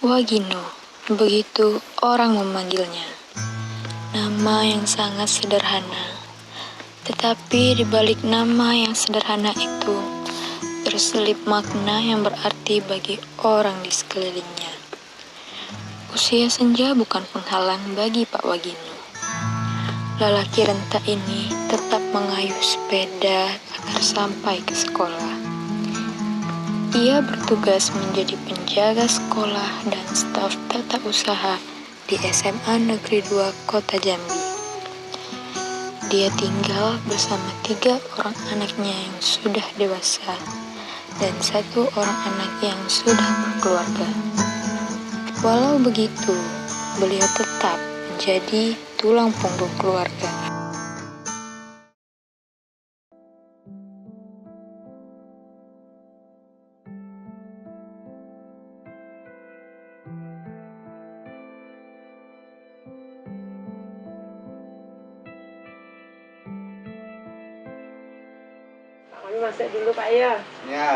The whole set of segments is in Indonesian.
Wagino, begitu orang memanggilnya. Nama yang sangat sederhana. Tetapi di balik nama yang sederhana itu, terselip makna yang berarti bagi orang di sekelilingnya. Usia senja bukan penghalang bagi Pak Wagino. Lelaki renta ini tetap mengayuh sepeda agar sampai ke sekolah. Ia bertugas menjadi penjaga sekolah dan staf tata usaha di SMA Negeri 2 Kota Jambi. Dia tinggal bersama 3 orang anaknya yang sudah dewasa dan 1 orang anak yang sudah berkeluarga. Walau begitu, beliau tetap menjadi tulang punggung keluarga. Kami masak dulu Pak ya. Ya.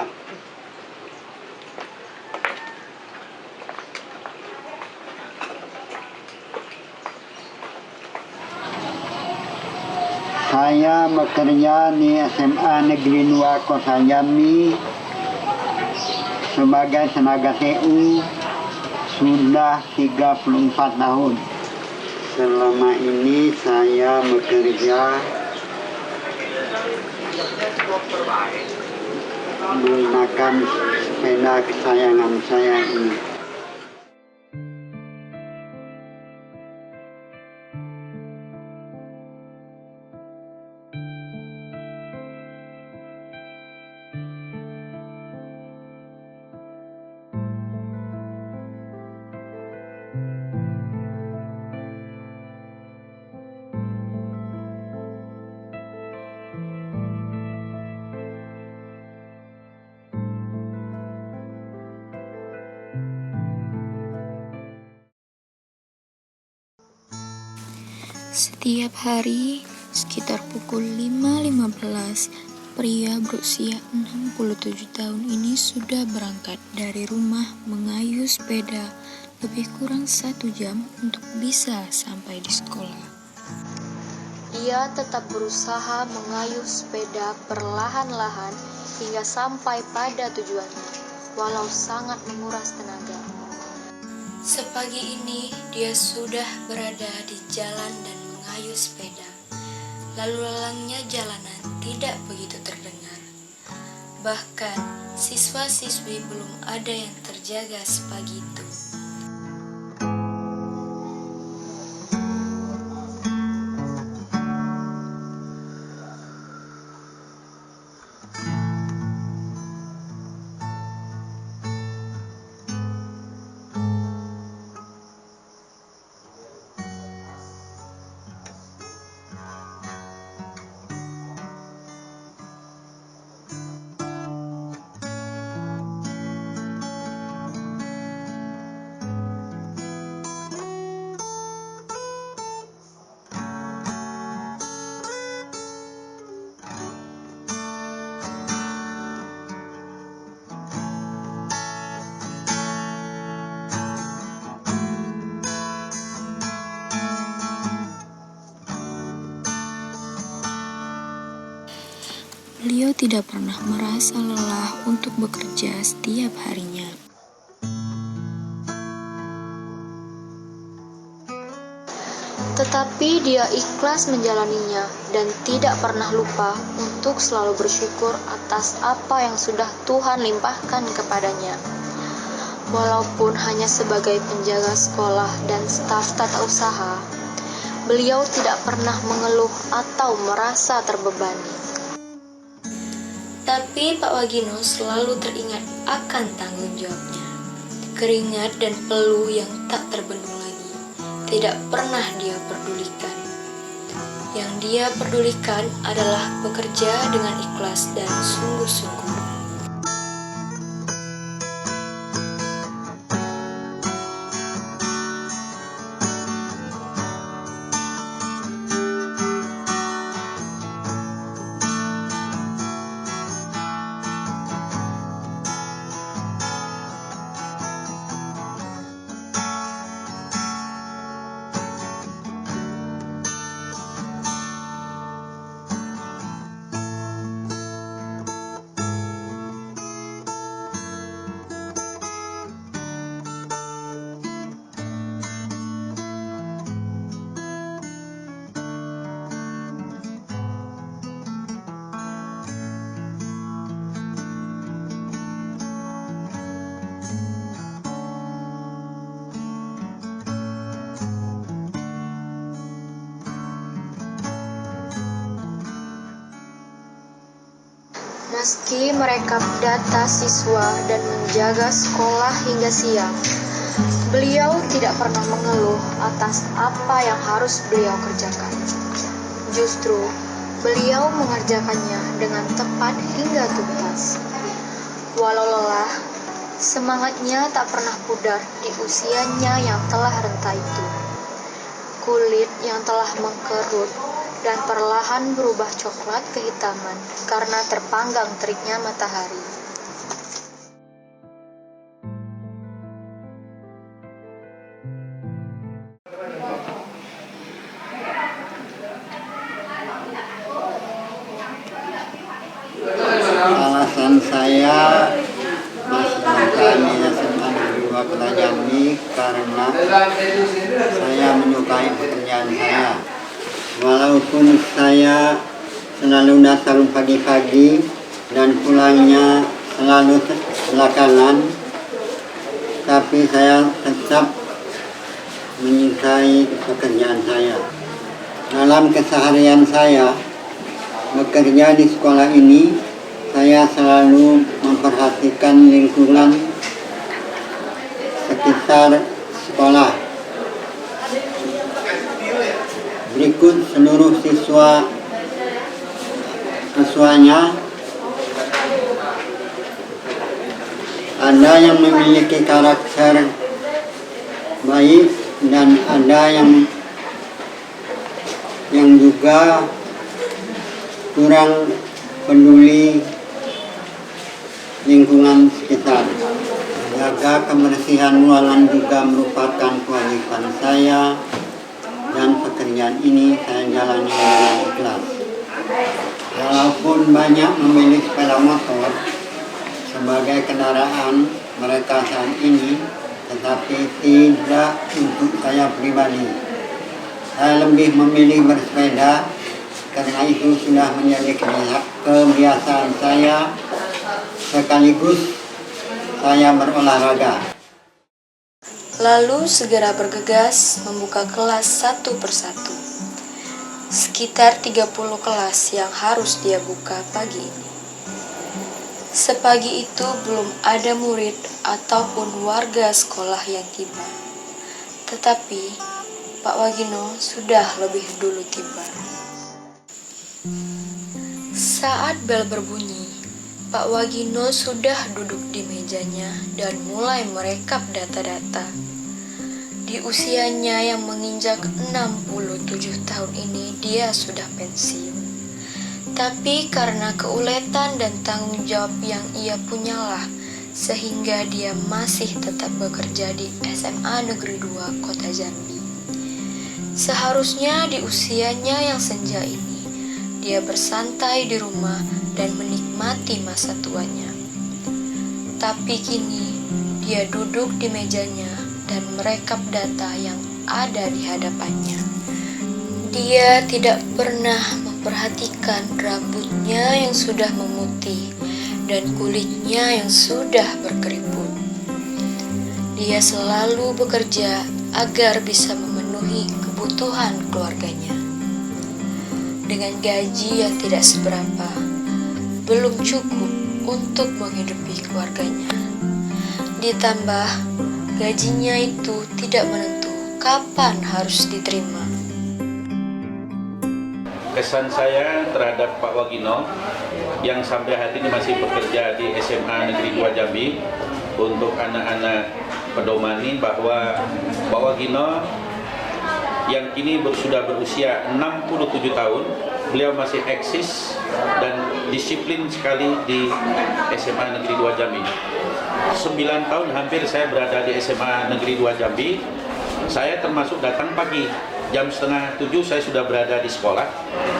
Saya bekerja di SMA Negeri 2 Kota Jambi sebagai tenaga TU sudah 34 tahun. Selama ini saya bekerja menggunakan sepeda kesayangan saya ini. Setiap hari, sekitar pukul 5.15, pria berusia 67 tahun ini sudah berangkat dari rumah mengayuh sepeda lebih kurang 1 jam untuk bisa sampai di sekolah. Ia tetap berusaha mengayuh sepeda perlahan-lahan hingga sampai pada tujuannya, walau sangat menguras tenaga. Sepagi ini, dia sudah berada di jalan dan mengayuh sepeda. Lalu lalangnya jalanan tidak begitu terdengar. Bahkan, siswa-siswi belum ada yang terjaga sepagi itu. Beliau tidak pernah merasa lelah untuk bekerja setiap harinya. Tetapi dia ikhlas menjalaninya dan tidak pernah lupa untuk selalu bersyukur atas apa yang sudah Tuhan limpahkan kepadanya. Walaupun hanya sebagai penjaga sekolah dan staf tata usaha, beliau tidak pernah mengeluh atau merasa terbebani. Tapi Pak Wagino selalu teringat akan tanggung jawabnya. Keringat dan peluh yang tak terbendung lagi tidak pernah dia pedulikan. Yang dia pedulikan adalah bekerja dengan ikhlas dan sungguh-sungguh. Meski merekap data siswa dan menjaga sekolah hingga siang, beliau tidak pernah mengeluh atas apa yang harus beliau kerjakan. Justru, beliau mengerjakannya dengan tepat hingga tuntas. Walau lelah, semangatnya tak pernah pudar di usianya yang telah renta itu. Kulit yang telah mengkerut dan perlahan berubah coklat kehitaman karena terpanggang teriknya matahari. Alasan saya masih bertahan di SMA Negeri 2 Kota Jambi karena saya menyukai pekerjaan saya. Walaupun saya selalu datang pagi-pagi dan pulangnya selalu belakangan, tapi saya tetap menyukai pekerjaan saya. Dalam keseharian saya bekerja di sekolah ini, saya selalu memperhatikan lingkungan sekitar sekolah. Berikut seluruh siswanya. Ada yang memiliki karakter baik dan ada yang juga kurang peduli lingkungan sekitar. Jaga kebersihan ruangan juga merupakan kewajiban saya, dan pekerjaan ini saya jalani dengan ikhlas. Walaupun banyak memilih sepeda motor sebagai kendaraan mereka saat ini, tetapi tidak untuk saya pribadi. Saya lebih memilih bersepeda karena itu sudah menjadi kebiasaan saya, sekaligus saya berolahraga. Lalu segera bergegas membuka kelas satu persatu. Sekitar 30 kelas yang harus dia buka pagi ini. Sepagi itu belum ada murid ataupun warga sekolah yang tiba. Tetapi Pak Wagino sudah lebih dulu tiba. Saat bel berbunyi, Pak Wagino sudah duduk di mejanya dan mulai merekap data-data. Di usianya yang menginjak 67 tahun ini, dia sudah pensiun. Tapi karena keuletan dan tanggung jawab yang ia punyalah, sehingga dia masih tetap bekerja di SMA Negeri 2 Kota Jambi. Seharusnya di usianya yang senja ini, dia bersantai di rumah dan menikmati masa tuanya. Tapi kini dia duduk di mejanya dan merekap data yang ada di hadapannya. Dia tidak pernah memperhatikan rambutnya yang sudah memutih dan kulitnya yang sudah berkeriput. Dia selalu bekerja agar bisa memenuhi kebutuhan keluarganya. Dengan gaji yang tidak seberapa, belum cukup untuk menghidupi keluarganya. Ditambah, gajinya itu tidak menentu kapan harus diterima. Kesan saya terhadap Pak Wagino yang sampai hari ini masih bekerja di SMA Negeri 2 Jambi untuk anak-anak pedomani, bahwa Pak Wagino yang kini sudah berusia 67 tahun, beliau masih eksis dan disiplin sekali di SMA Negeri 2 Jambi. 9 tahun hampir saya berada di SMA Negeri 2 Jambi. Saya termasuk datang pagi, jam 6:30 saya sudah berada di sekolah.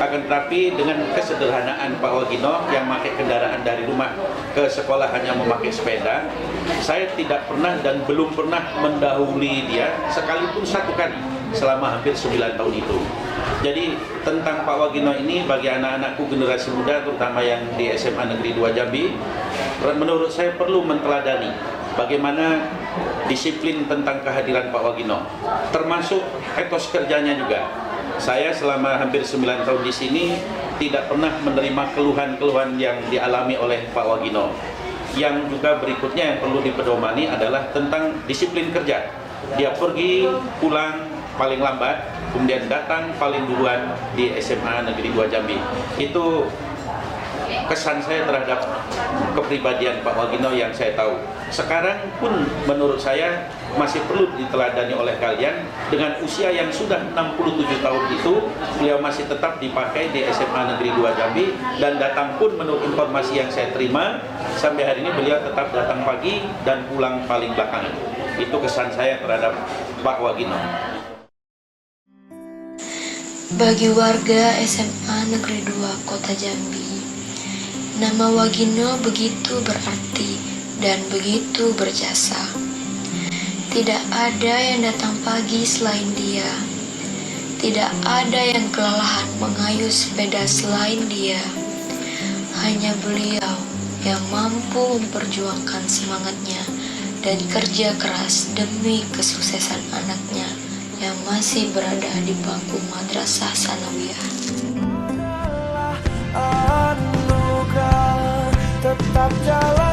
Akan tetapi dengan kesederhanaan Pak Wagino yang memakai kendaraan dari rumah ke sekolah hanya memakai sepeda, saya tidak pernah dan belum pernah mendahului dia sekalipun satu kali selama hampir 9 tahun itu. Jadi tentang Pak Wagino ini, bagi anak-anakku generasi muda terutama yang di SMA Negeri 2 Jambi, menurut saya perlu menteladani bagaimana disiplin tentang kehadiran Pak Wagino, termasuk etos kerjanya juga. Saya selama hampir 9 tahun di sini tidak pernah menerima keluhan-keluhan yang dialami oleh Pak Wagino. Yang juga berikutnya yang perlu dipedomani adalah tentang disiplin kerja. Dia pergi pulang paling lambat, kemudian datang paling duluan di SMA Negeri 2 Jambi. Itu kesan saya terhadap kepribadian Pak Wagino yang saya tahu. Sekarang pun menurut saya masih perlu diteladani oleh kalian. Dengan usia yang sudah 67 tahun itu, beliau masih tetap dipakai di SMA Negeri 2 Jambi, dan datang pun menurut informasi yang saya terima, sampai hari ini beliau tetap datang pagi dan pulang paling belakangan. Itu kesan saya terhadap Pak Wagino. Bagi warga SMA Negeri 2 Kota Jambi, nama Wagino begitu berarti dan begitu berjasa. Tidak ada yang datang pagi selain dia. Tidak ada yang kelelahan mengayuh sepeda selain dia. Hanya beliau yang mampu memperjuangkan semangatnya dan kerja keras demi kesuksesan anaknya yang masih berada di bangku madrasah sanawiyah. Anugerah tetap jalan.